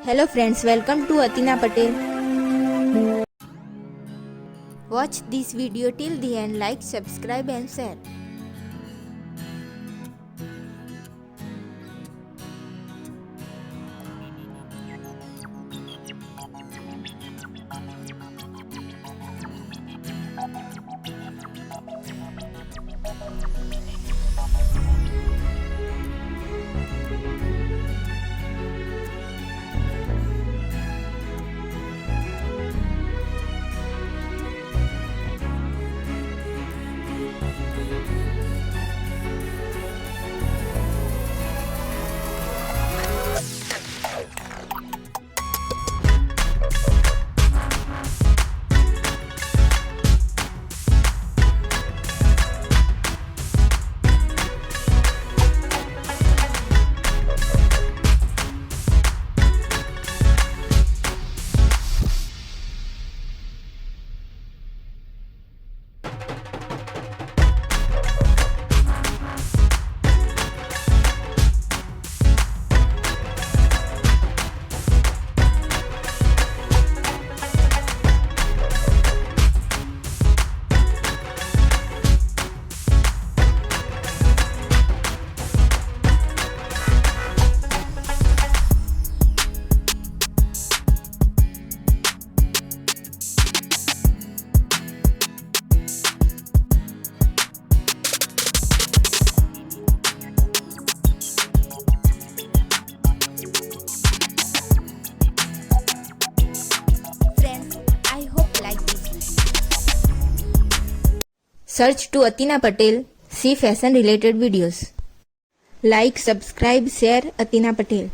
Hello friends, welcome to Atina Patel. Watch this video till the end, like, subscribe and share. Search to Atina Patel, see fashion related videos. Like, subscribe, share Atina Patel.